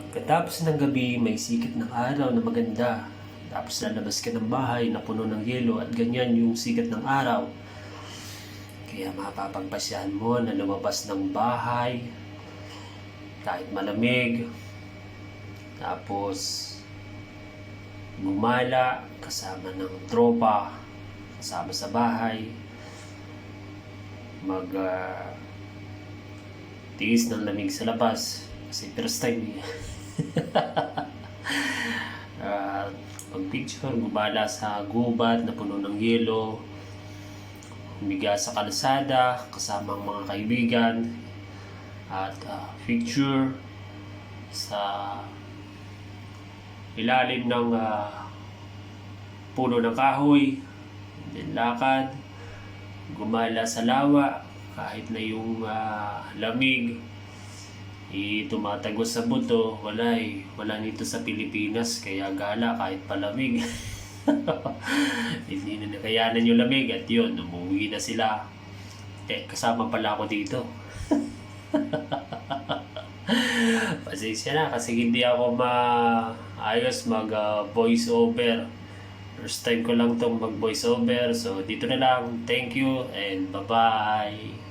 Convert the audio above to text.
Pagkatapos ng gabi, may sikat ng araw na maganda. Tapos lalabas ka ng bahay na puno ng yelo at ganyan yung sikat ng araw. Kaya mapapagpasyahan mo na lumabas ng bahay kahit malamig. Tapos gumala kasama ng tropa, kasama sa bahay. Tiis ng lamig sa labas kasi first time eh. Pag-picture, gumala sa gubat na puno ng yelo, humiga sa kalsada kasama ang mga kaibigan, at picture sa ilalim ng puno ng kahoy, then lakad, gumala sa lawa kahit na yung lamig tumatagos sa buto. Wala nito sa Pilipinas, kaya gala kahit palamig. Hindi na nakayanan yung lamig at yun, umuwi na sila. Kasama pala ako dito. Pasensya na kasi hindi ako maayos mag voice over. First time ko lang tong mag voice over. So dito na lang. Thank you and bye bye.